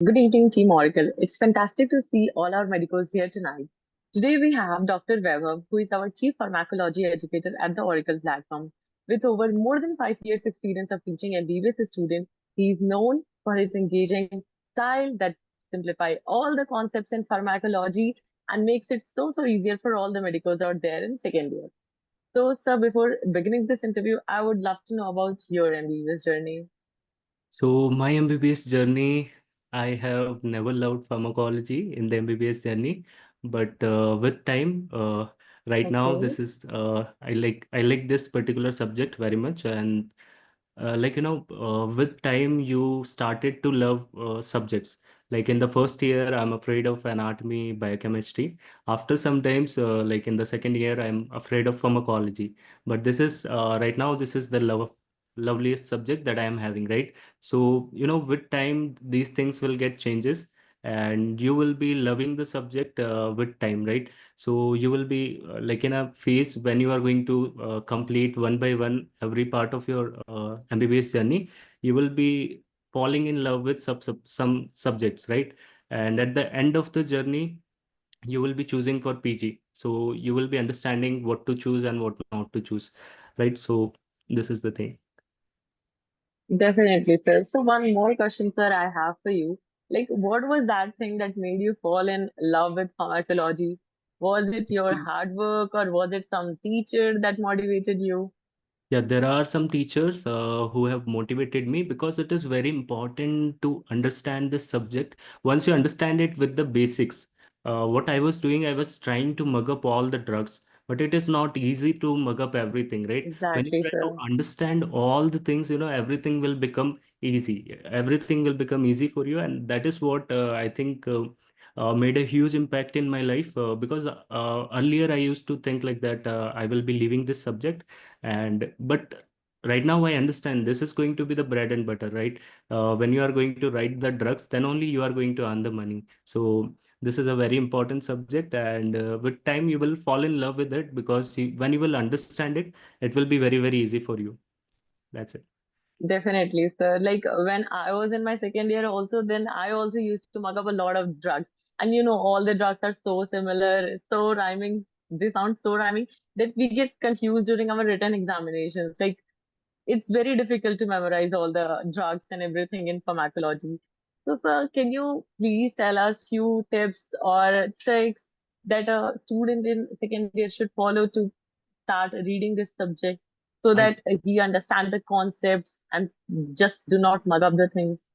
Good evening, Team Oracle. It's fantastic to see all our medicals here tonight. Today we have Dr. Vaibhav, who is our Chief Pharmacology Educator at the Oracle platform. With over more than 5 years experience of teaching MBBS students, he is known for his engaging style that simplify all the concepts in pharmacology and makes it so easier for all the medicals out there in second year. So, sir, before beginning this interview, I would love to know about your MBBS journey. So my MBBS journey, I have never loved pharmacology in the MBBS journey, but with time, right now Okay. this is I like this particular subject very much, and with time you started to love subjects. Like in the first year, I'm afraid of anatomy, biochemistry. After sometimes, like in the second year, I'm afraid of pharmacology. But this is right now, this is the loveliest subject that I am having, right? So, with time, these things will get changes and you will be loving the subject with time, right? So you will be like in a phase when you are going to complete one by one every part of your MBBS journey. You will be falling in love with some subjects, right? And at the end of the journey, you will be choosing for PG. So you will be understanding what to choose and what not to choose, right? So this is the thing. Definitely, sir. So one more question, sir, I have for you. Like, what was that thing that made you fall in love with pharmacology? Was it your hard work or was it some teacher that motivated you? Yeah, there are some teachers who have motivated me because it is very important to understand this subject. Once you understand it with the basics, what I was doing, I was trying to mug up all the drugs, but it is not easy to mug up everything, right? When you Exactly, try to sir. understand all the things, everything will become easy. Everything will become easy for you, and that is what I think made a huge impact in my life because earlier I used to think like that I will be leaving this subject and but right now I understand this is going to be the bread and butter, right? When you are going to write the drugs, then only you are going to earn the money. So this is a very important subject, and with time you will fall in love with it because when you will understand it, it will be very easy for you. That's it. Definitely, sir. Like when I was in my second year also, then I also used to mug up a lot of drugs. And all the drugs are so similar, so rhyming. They sound so rhyming that we get confused during our written examinations. Like it's very difficult to memorize all the drugs and everything in pharmacology. So, sir, can you please tell us few tips or tricks that a student in second year should follow to start reading this subject so I that he understand the concepts and just do not mug up the things?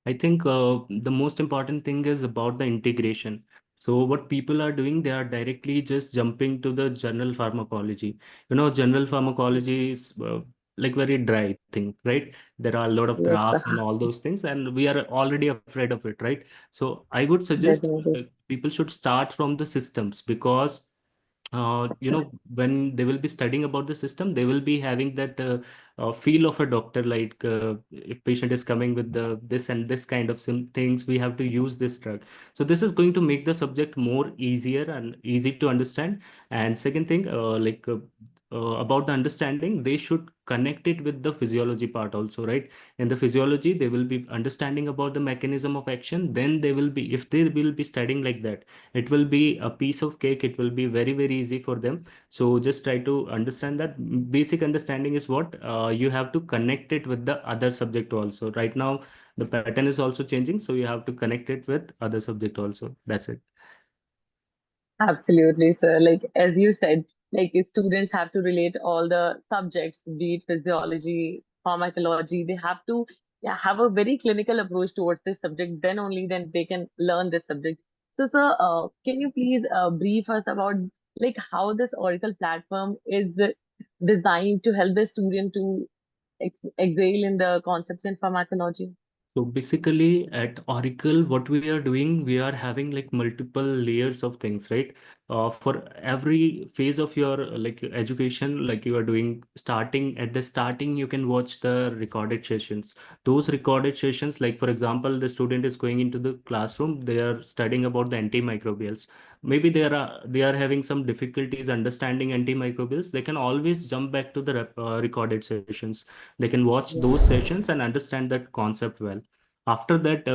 I think the most important thing is about the integration. So what people are doing, they are directly just jumping to the general pharmacology. General pharmacology is like very dry thing, right? There are a lot of Yes, sir. graphs and all those things, and we are already afraid of it, right? So I would suggest Definitely. people should start from the systems because when they will be studying about the system, they will be having that feel of a doctor, like if patient is coming with the this and this kind of things, we have to use this drug. So this is going to make the subject more easier and easy to understand. And second thing, about the understanding, they should connect it with the physiology part also, right? In the physiology, they will be understanding about the mechanism of action. Then they will be, if they will be studying like that, it will be a piece of cake. It will be very easy for them. So just try to understand that basic understanding is what you have to connect it with the other subject also. Right now the pattern is also changing, so you have to connect it with other subject also. That's it. Absolutely, sir. Like as you said, like students have to relate all the subjects, be it physiology, pharmacology. They have to, yeah, have a very clinical approach towards this subject. Then they can learn this subject. So, sir, can you please brief us about like how this Oracle platform is designed to help the student to excel in the concepts in pharmacology? So basically at Oracle, what we are doing, we are having like multiple layers of things, right? For every phase of your like education, like you are doing starting at the starting, you can watch the recorded sessions. Those recorded sessions, like for example, the student is going into the classroom, they are studying about the antimicrobials. Maybe they are having some difficulties understanding antimicrobials. They can always jump back to the recorded sessions. They can watch those Yes. sessions and understand that concept well. After that,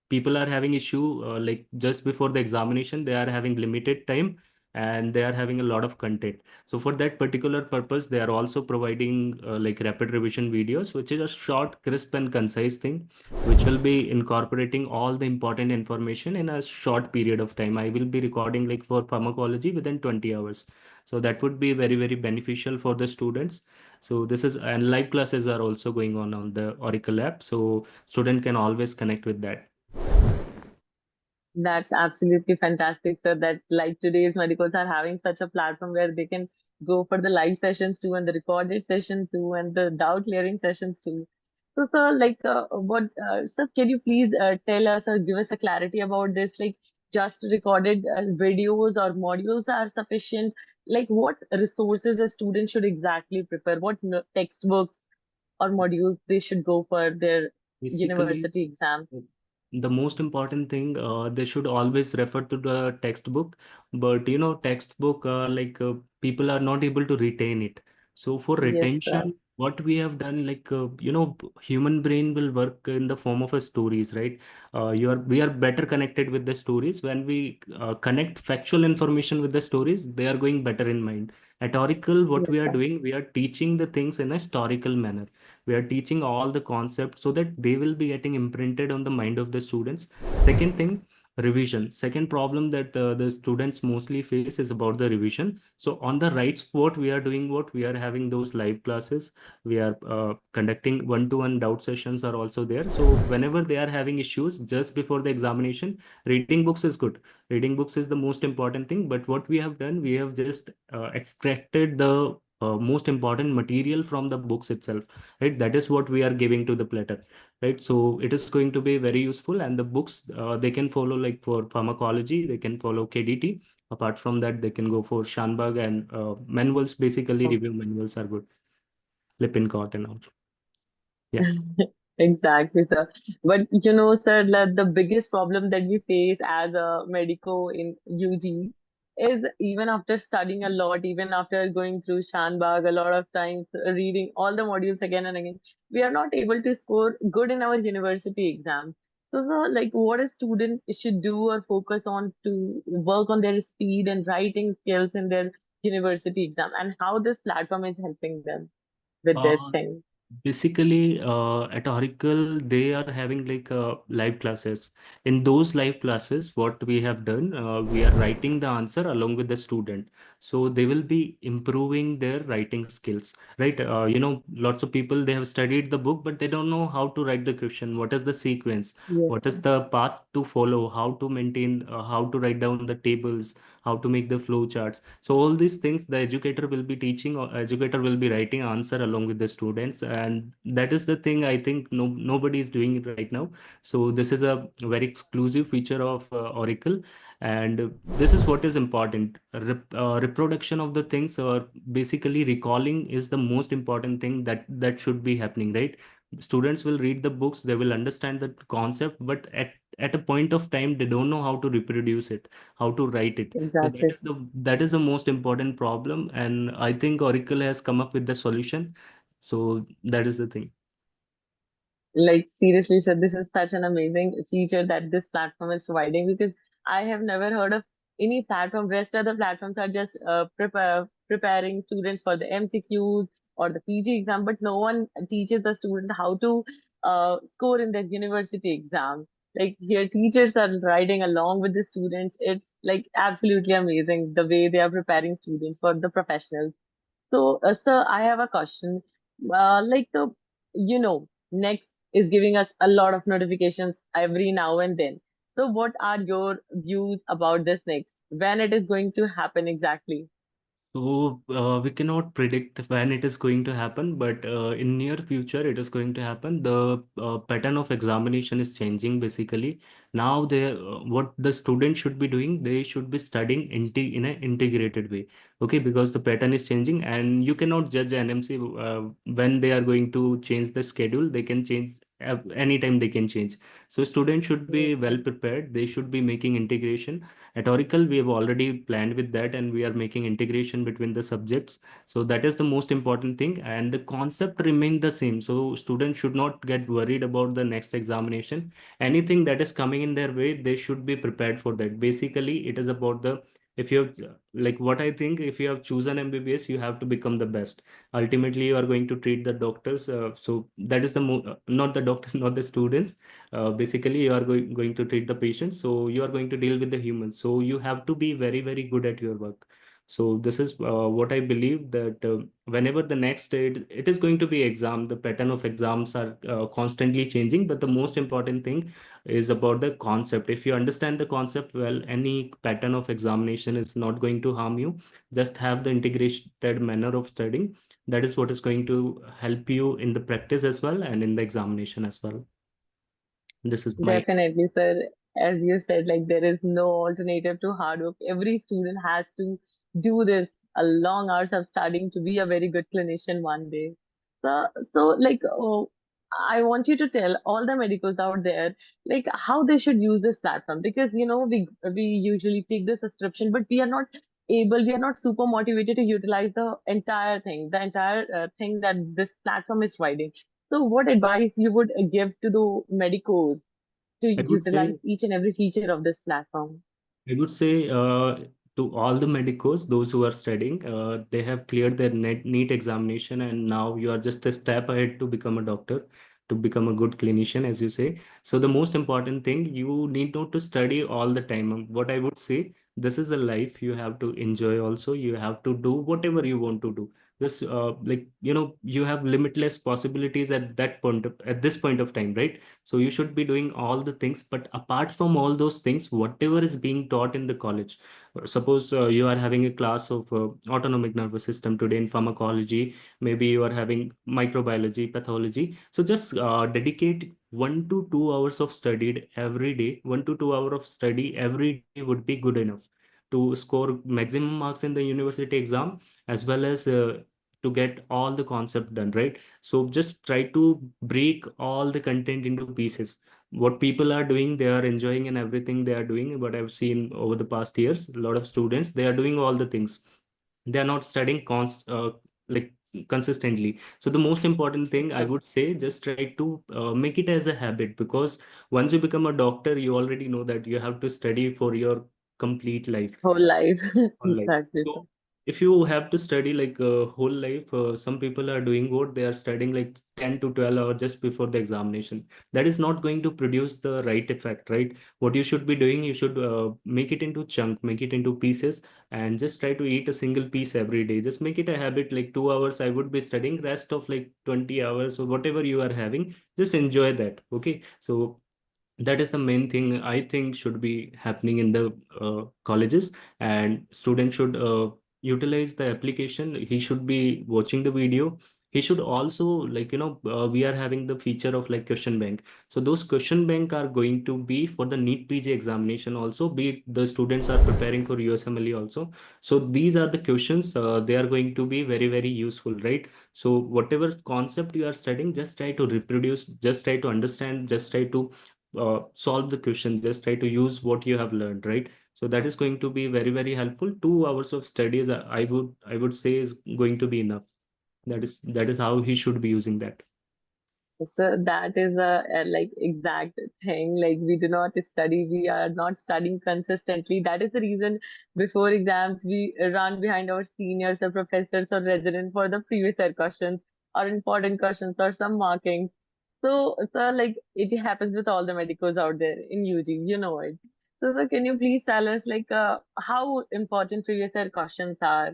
people are having issue like just before the examination, they are having limited time and they are having a lot of content. So for that particular purpose, they are also providing like rapid revision videos, which is a short, crisp and concise thing, which will be incorporating all the important information in a short period of time. I will be recording like for pharmacology within 20 hours. So that would be very, very beneficial for the students. So this is, and live classes are also going on the Oracle app. So student can always connect with that. That's absolutely fantastic, sir. That like today's medicals are having such a platform where they can go for the live sessions too, and the recorded session too, and the doubt clearing sessions too. So, sir, like, sir, can you please tell us or give us a clarity about this? Like, just recorded videos or modules are sufficient? Like, what resources a student should exactly prepare? What textbooks or modules they should go for their Basically, university exams? the most important thing, they should always refer to the textbook. But you know, textbook, people are not able to retain it. So for Yes, sir. retention, what we have done, human brain will work in the form of a stories, right? We are better connected with the stories. When we connect factual information with the stories, they are going better in mind. At Oracle, what we Yes, are sir. doing, we are teaching the things in a historical manner. We are teaching all the concepts so that they will be getting imprinted on the mind of the students. Second thing, revision. Second problem that the students mostly face is about the revision. So on the right spot, we are doing what? We are having those live classes. We are conducting one-to-one doubt sessions are also there. So whenever they are having issues just before the examination, reading books is good. Reading books is the most important thing. But what we have done, we have just extracted the most important material from the books itself, right? That is what we are giving to the platter, right? So it is going to be very useful. And the books, they can follow, like for pharmacology they can follow KDT. Apart from that, they can go for Shanbag, and manuals, basically review manuals are good. Lippincott and all. Yeah. Exactly, sir. But you know, sir, the biggest problem that we face as a medico in UG is even after studying a lot, even after going through Shanbag a lot of times, reading all the modules again and again, we are not able to score good in our university exam. So, sir, like what a student should do or focus on to work on their speed and writing skills in their university exam, and how this platform is helping them with this Uh, thing. Basically, at Oracle, they are having like live classes. In those live classes, what we have done, we are writing the answer along with the student. So they will be improving their writing skills, right? Lots of people, they have studied the book, but they don't know how to write the question. What is the sequence? Yes, What is the path to follow? How to maintain, how to write down the tables, how to make the flow charts. So all these things the educator will be teaching, or educator will be writing answer along with the students, and that is the thing I think nobody is doing it right now. So this is a very exclusive feature of Oracle, and this is what is important. Reproduction of the things, or basically recalling, is the most important thing that should be happening, right? Students will read the books, they will understand the concept, but at a point of time they don't know how to reproduce it, how to write it. So exactly. that is the most important problem, and I think Oracle has come up with the solution. So that is the thing. Like seriously, sir, this is such an amazing feature that this platform is providing because I have never heard of any platform. Rest of the platforms are just preparing students for the MCQs or the PG exam, but no one teaches the student how to score in their university exam. Like here, teachers are riding along with the students. It's like absolutely amazing the way they are preparing students for the professionals. So, sir, I have a question. Next is giving us a lot of notifications every now and then. So, what are your views about this next? When it is going to happen exactly? So we cannot predict when it is going to happen, but in near future it is going to happen. The pattern of examination is changing basically. Now what the student should be doing, they should be studying in an integrated way. Okay, because the pattern is changing, and you cannot judge NMC when they are going to change the schedule. They can change anytime they can change. So students should be Yes, well prepared. They should be making integration. At Oracle, we have already planned with that, and we are making integration between the subjects. So that is the most important thing, and the concept remain the same. So students should not get worried about the next examination. Anything that is coming in their way, they should be prepared for that. Basically, it is about the, if you have, like what I think, if you have chosen MBBS, you have to become the best. Ultimately, you are going to treat the doctors. So that is the not the doctor, not the students. Basically, you are going to treat the patients. So you are going to deal with the humans. So you have to be very, very good at your work. So this is what I believe, that whenever the next it is going to be exam, the pattern of exams are constantly changing. But the most important thing is about the concept. If you understand the concept well, any pattern of examination is not going to harm you. Just have the integrated manner of studying. That is what is going to help you in the practice as well and in the examination as well. This is my. definitely, sir. As you said, like there is no alternative to hard work. Every student has to do this a long hours of studying to be a very good clinician one day. So, I want you to tell all the medicals out there, like how they should use this platform, because we usually take the subscription, but we are not super motivated to utilize the entire thing that this platform is providing. So, what advice you would give to the medicos to I would utilize say each and every feature of this platform? I would say to all the medicos, those who are studying, they have cleared their NEET examination, and now you are just a step ahead to become a doctor, to become a good clinician, as you say. So the most important thing, you need not to study all the time. What I would say, this is a life you have to enjoy. Also, you have to do whatever you want to do. This, like you have limitless possibilities at this point of time, right? So you should be doing all the things. But apart from all those things, whatever is being taught in the college, suppose you are having a class of autonomic nervous system today in pharmacology, maybe you are having microbiology, pathology. So just dedicate 1 to 2 hours of study every day. 1 to 2 hours of study every day would be good enough to score maximum marks in the university exam, as well as to get all the concept done, right? So just try to break all the content into pieces. What people are doing, they are enjoying and everything they are doing. What I've seen over the past years, a lot of students, they are doing all the things. They are not studying like consistently. So the most important Yes, thing I sir. would say, just try to make it as a habit, because once you become a doctor, you already know that you have to study for your complete life, Whole life. whole life. Exactly, sir. So if you have to study like a whole life, some people are doing what they are studying like 10 to 12 hours just before the examination. That is not going to produce the right effect, right? What you should be doing, you should make it into chunk, make it into pieces, and just try to eat a single piece every day. Just make it a habit, like 2 hours I would be studying, rest of like 20 hours or whatever you are having, just enjoy that. Okay. So that is the main thing I think should be happening in the colleges, and students should utilize the application. He should be watching the video. He should also, like we are having the feature of like question bank. So those question bank are going to be for the NEET PG examination also, be it the students are preparing for USMLE also. So these are the questions, they are going to be very, very useful, right? So whatever concept you are studying, just try to reproduce, just try to understand, just try to solve the question, just try to use what you have learned, right? So that is going to be very, very helpful. 2 hours of studies, I would say, is going to be enough. That is how he should be using that. So that is a like exact thing. Like we do not study, we are not studying consistently. That is the reason before exams we run behind our seniors or professors or resident for the previous year questions or important questions or some markings. So like it happens with all the medicals out there in UG, you know it. So can you please tell us like how important previous year questions are?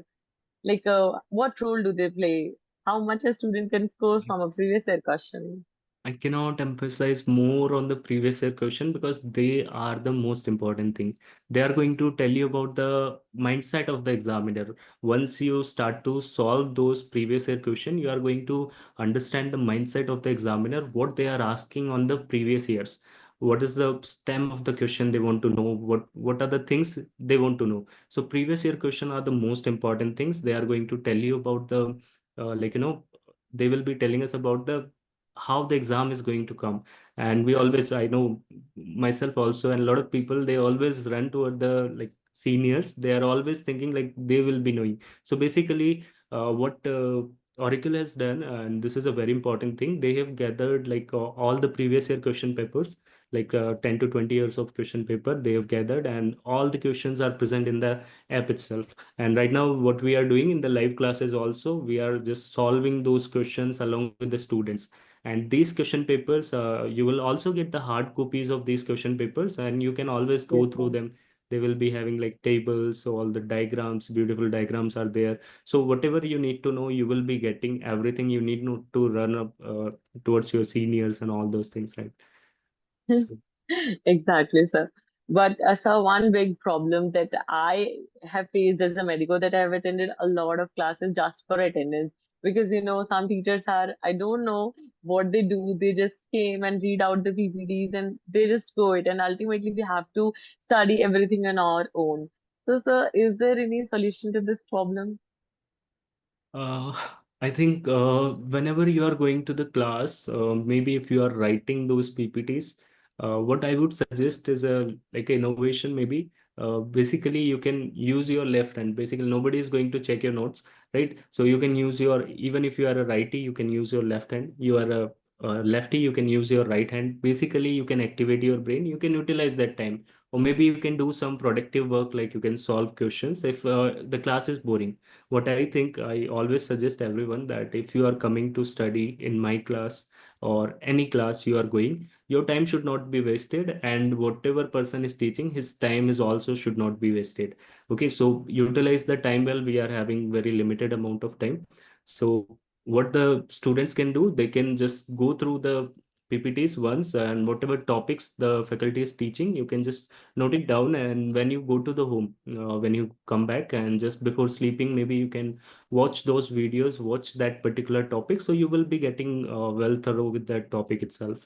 Like what role do they play? How much a student can score from a previous year question? I cannot emphasize more on the previous year question, because they are the most important thing. They are going to tell you about the mindset of the examiner. Once you start to solve those previous year question, you are going to understand the mindset of the examiner, what they are asking on the previous years. What is the stem of the question they want to know? What are the things they want to know? So previous year question are the most important things. They are going to tell you about the like they will be telling us about the how the exam is going to come. And we always, I know myself also, and a lot of people, they always run toward the like seniors. They are always thinking like they will be knowing. So basically, what Oracle has done, and this is a very important thing, they have gathered like all the previous year question papers, like 10 to 20 years of question paper they have gathered, and all the questions are present in the app itself. And right now, what we are doing in the live classes also, we are just solving those questions along with the students. And these question papers, you will also get the hard copies of these question papers, and you can always go Yes, through sir. them. They will be having like tables, so all the diagrams, beautiful diagrams are there. So whatever you need to know, you will be getting everything you need to run up towards your seniors and all those things, right? So, Exactly, sir. But sir, one big problem that I have faced as a medico, that I have attended a lot of classes just for attendance. Because some teachers are, I don't know what they do. They just came and read out the PPTs and they just go it. And ultimately we have to study everything on our own. So, sir, is there any solution to this problem? Uh, I think whenever you are going to the class, maybe if you are writing those PPTs, what I would suggest is a like innovation maybe. Basically, you can use your left hand. Basically, nobody is going to check your notes, right? So you can use your, even if you are a righty, you can use your left hand. You are a lefty, you can use your right hand. Basically, you can activate your brain. You can utilize that time, or maybe you can do some productive work, like you can solve questions if the class is boring. What I think, I always suggest everyone that if you are coming to study in my class or any class you are going, your time should not be wasted, and whatever person is teaching, his time is also should not be wasted. Okay, so utilize the time well. We are having very limited amount of time. So what the students can do, they can just go through the PPTs once, and whatever topics the faculty is teaching, you can just note it down. And when you go to the home, when you come back and just before sleeping, maybe you can watch those videos, watch that particular topic, so you will be getting well thorough with that topic itself.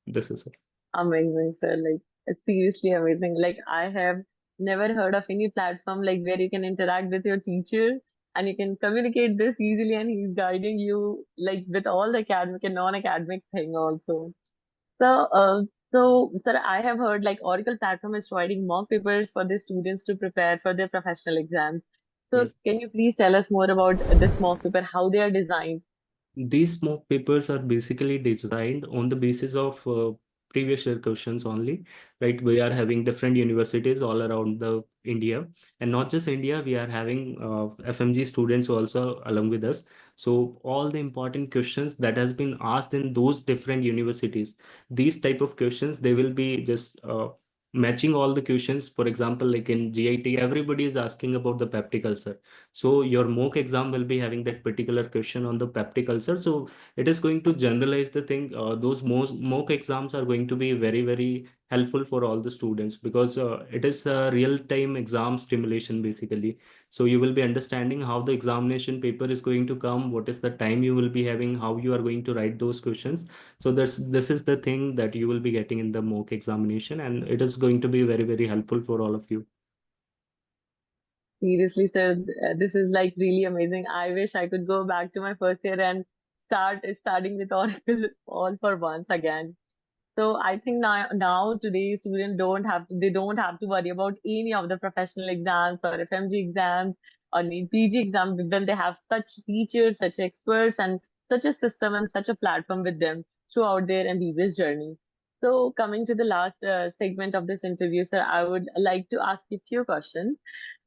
This is it. Amazing, sir. Like, seriously amazing. Like, I have never heard of any platform like where you can interact with your teacher and you can communicate this easily, and he's guiding you like with all the academic and non-academic thing also. So, sir, I have heard like Oracle platform is providing mock papers for the students to prepare for their professional exams. So, Yes. can you please tell us more about this mock paper, how they are designed? These mock papers are basically designed on the basis of previous year questions only, right? We are having different universities all around the India, and not just India. We are having FMG students also along with us. So all the important questions that has been asked in those different universities, these type of questions, they will be just matching all the questions. For example, like in GIT, everybody is asking about the peptic ulcer, so your mock exam will be having that particular question on the peptic ulcer. So it is going to generalize the thing. Those most mock exams are going to be very, very helpful for all the students, because it is a real-time exam stimulation basically. So you will be understanding how the examination paper is going to come, what is the time you will be having, how you are going to write those questions. So this is the thing that you will be getting in the mock examination, and it is going to be very, very helpful for all of you. Seriously, sir, this is like really amazing. I wish I could go back to my first year and starting with Oracle all for once again. So I think now today's students don't have to worry about any of the professional exams or FMG exams or need PG exam when they have such teachers, such experts, and such a system and such a platform with them throughout their MBBS journey. So coming to the last segment of this interview, sir, I would like to ask you a few questions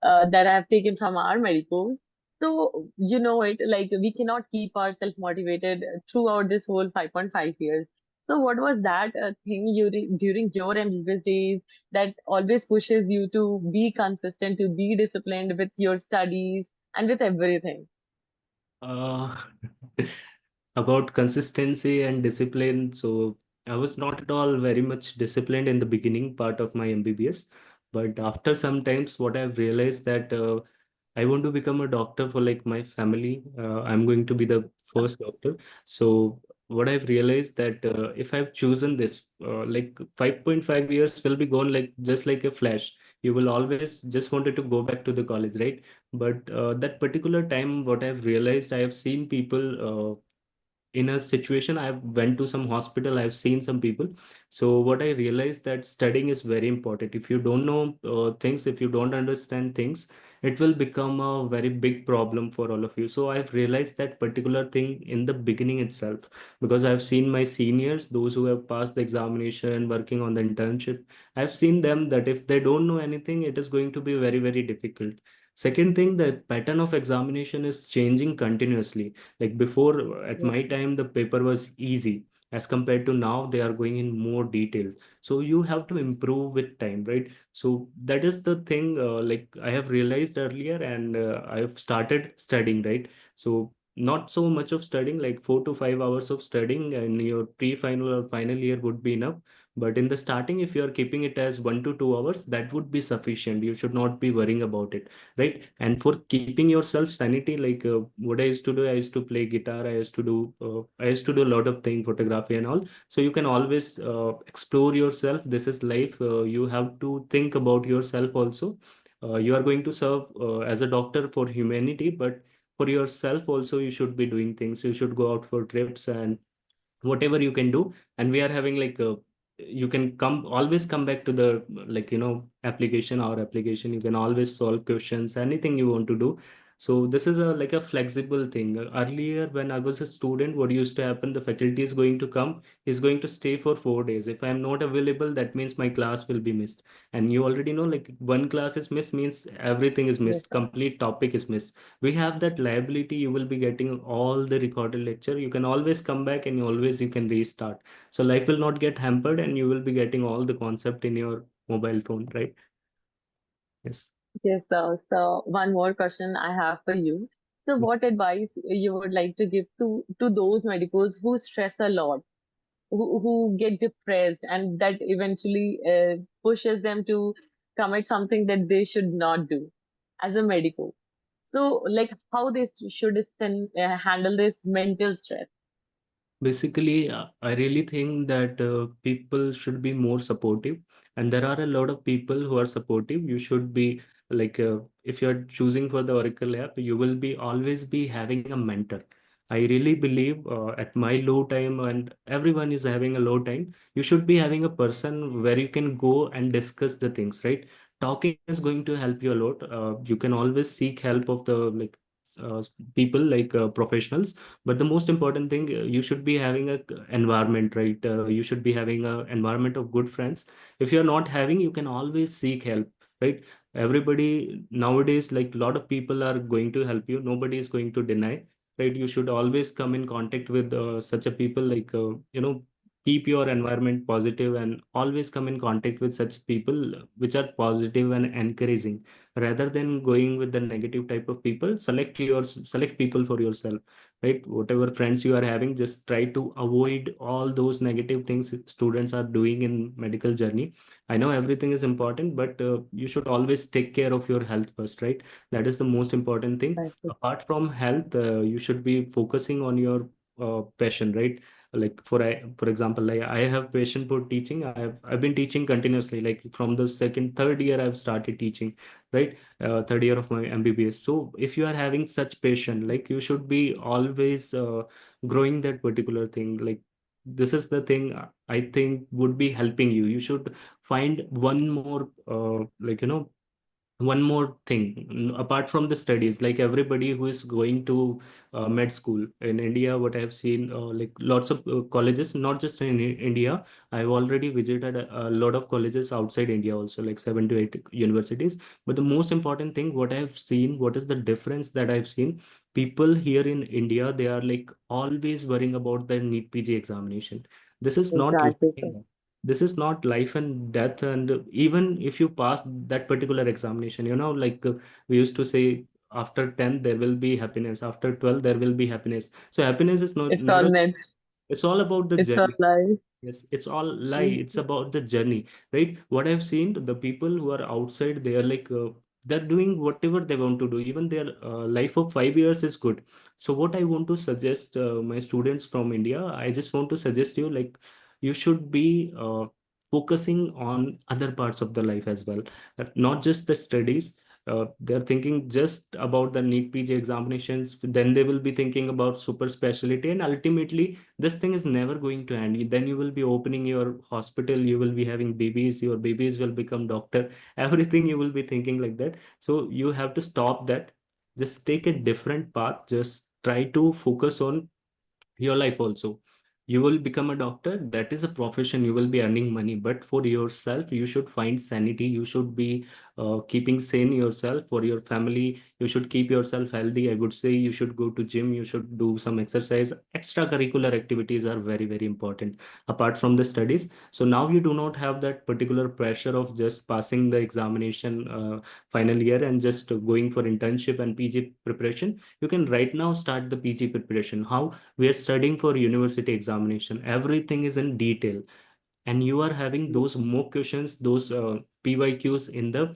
that I have taken from our medicals. So you know it, like we cannot keep ourselves motivated throughout this whole 5.5 years. So what was that thing during your MBBS days that always pushes you to be consistent, to be disciplined with your studies and with everything? Uh, about consistency and discipline. So I was not at all very much disciplined in the beginning part of my MBBS, but after some times, what I've realized that I want to become a doctor for like my family. I'm going to be the first doctor. So what I've realized that if I've chosen this, like 5.5 years will be gone like just like a flash. You will always just wanted to go back to the college, right? But that particular time, what I've realized, I have seen people in a situation, I went to some hospital, I've seen some people. So what I realized that studying is very important. If you don't know things, if you don't understand things, it will become a very big problem for all of you. So I've realized that particular thing in the beginning itself, because I've seen my seniors, those who have passed the examination, working on the internship. I've seen them that if they don't know anything, it is going to be very, very difficult. Second thing, the pattern of examination is changing continuously. Like before, at Yes, my time, the paper was easy. As compared to now, they are going in more detail. So you have to improve with time, right? So that is the thing, like I have realized earlier, and I've started studying, right? So not so much of studying, like 4 to 5 hours of studying, and your pre-final or final year would be enough. But in the starting, if you are keeping it as 1 to 2 hours, that would be sufficient. You should not be worrying about it, right? And for keeping yourself sanity, like what I used to do, I used to play guitar, I used to do a lot of things, photography and all. So you can always explore yourself. This is life. You have to think about yourself also. You are going to serve as a doctor for humanity, but for yourself also, you should be doing things. You should go out for trips and whatever you can do. And we are having like a, you can come, always come back to the, like, application, our application. You can always solve questions, anything you want to do. So this is a like a flexible thing. Earlier when I was a student, what used to happen, the faculty is going to come, is going to stay for 4 days. If I am not available, that means my class will be missed. And you already know, like, one class is missed means everything is yes, missed, complete topic is missed. We have that liability. You will be getting all the recorded lecture. You can always come back, and always you can restart. So life will not get hampered, and you will be getting all the concept in your mobile phone, right? Yes. yes. So one more question I have for you. So, what advice you would like to give to those medicals who stress a lot, who get depressed, and that eventually pushes them to commit something that they should not do as a medical? So, like, how they should handle this mental stress? Basically, I really think that people should be more supportive, and there are a lot of people who are supportive. You should be like, if you're choosing for the Oracle app, you will be always be having a mentor. I really believe at my low time, and everyone is having a low time, you should be having a person where you can go and discuss the things, right? Talking is going to help you a lot. You can always seek help of the, like, uh, people, like professionals. But the most important thing, you should be having a environment, right? You should be having a environment of good friends. If you're not having, you can always seek help, right? Everybody nowadays, like, a lot of people are going to help you. Nobody is going to deny, right? You should always come in contact with such a people, like, keep your environment positive, and always come in contact with such people which are positive and encouraging. Rather than going with the negative type of people, select people for yourself, right? Whatever friends you are having, just try to avoid all those negative things students are doing in medical journey. I know everything is important, but you should always take care of your health first, right? That is the most important thing. That's it. Apart from health, you should be focusing on your passion, right? Like, for example, like, I have passion for teaching. I've been teaching continuously, like from the second third year I've started teaching, right? Third year of my MBBS. So if you are having such passion, like, you should be always growing that particular thing. Like, this is the thing I think would be helping you. You should find one more, like, one more thing, apart from the studies. Like, everybody who is going to med school in India, what I have seen, like, lots of colleges, not just in India. I've already visited a lot of colleges outside India also, like 7 to 8 universities. But the most important thing, what I've seen, what is the difference that I've seen, people here in India, they are like always worrying about the NEET PG examination. This is not, Exactly, sir. this is not life and death. And even if you pass that particular examination, like, we used to say, after 10 there will be happiness, after 12 there will be happiness. So happiness is not It's all never, net. it's all about the It's all journey. life. Yes, it's all lie. Yes, It's about the journey, right? What I've seen, the people who are outside, they are like, they're doing whatever they want to do. Even their life of 5 years is good. So what I want to suggest my students from India, I just want to suggest you, like, you should be focusing on other parts of the life as well, not just the studies. they're thinking just about the NEET PG examinations. Then they will be thinking about super specialty, and ultimately this thing is never going to end. Then you will be opening your hospital, you will be having babies, your babies will become doctor, everything you will be thinking like that. So you have to stop that. Just take a different path. Just try to focus on your life also. You will become a doctor, that is a profession, you will be earning money, but for yourself you should find sanity. You should be keeping sane yourself. For your family you should keep yourself healthy. I would say you should go to gym, you should do some exercise. Extracurricular activities are very very important apart from the studies. So now you do not have that particular pressure of just passing the examination final year and just going for internship and PG preparation. You can right now start the PG preparation. How? We are studying for university examination, everything is in detail, and you are having those mock questions, those PYQs in the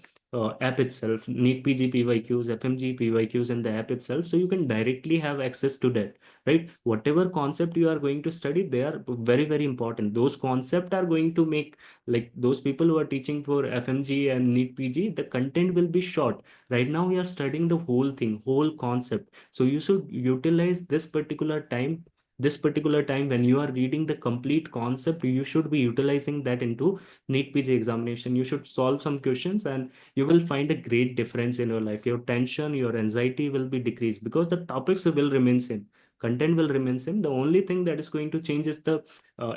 app itself, NEET PG PYQs, FMG PYQs in the app itself. So you can directly have access to that, right? Whatever concept you are going to study, they are very, very important. Those concepts are going to make, like those people who are teaching for FMG and NEET PG, the content will be short. Right now we are studying the whole thing, whole concept. So you should utilize this particular time when you are reading the complete concept. You should be utilizing that into NEET PG examination. You should solve some questions and you will find a great difference in your life. Your tension, your anxiety will be decreased because the topics will remain same, content will remain same. The only thing that is going to change is the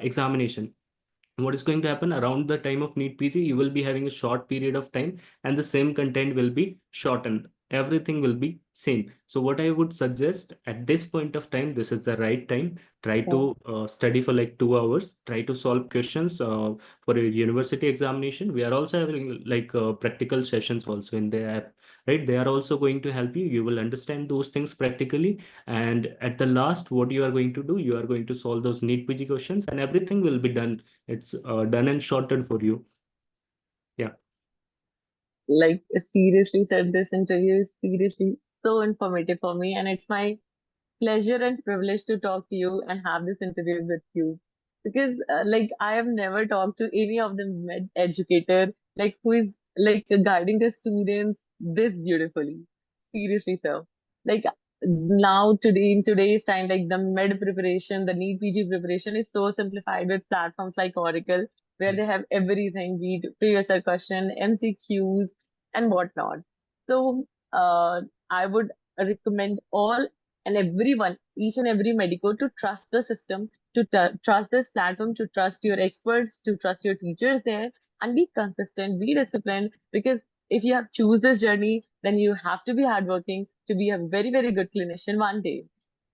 examination. What is going to happen around the time of NEET PG? You will be having a short period of time and the same content will be shortened. Everything will be same. So what I would suggest at this point of time, this is the right time. Try Yeah. to study for like 2 hours. Try to solve questions for a university examination. We are also having like practical sessions also in the app, right? They are also going to help you. You will understand those things practically, and at the last, what you are going to do, you are going to solve those NEET PG questions, and everything will be done. It's done and shorted for you. Yeah. Like seriously said, this interview is seriously so informative for me, and it's my pleasure and privilege to talk to you and have this interview with you, because like I have never talked to any of the med educator like who is like guiding the students this beautifully. Seriously, sir. Like now today in today's time, like the med preparation, the NEET PG preparation is so simplified with platforms like Oracle, where they have everything, be it previous year question, MCQs, and whatnot. So I would recommend all and everyone, each and every medico, to trust the system, to trust this platform, to trust your experts, to trust your teachers there, and be consistent, be disciplined. Because if you have choose this journey, then you have to be hardworking to be a very, very good clinician one day.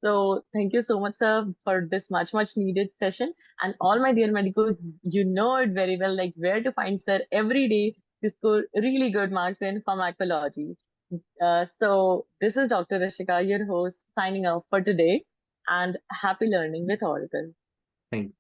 So thank you so much, sir, for this much, much needed session. And all my dear medicos, you know it very well, like where to find sir every day to score really good marks in pharmacology. So this is Dr. Rishika, your host, signing off for today, and happy learning with Oracle. Thank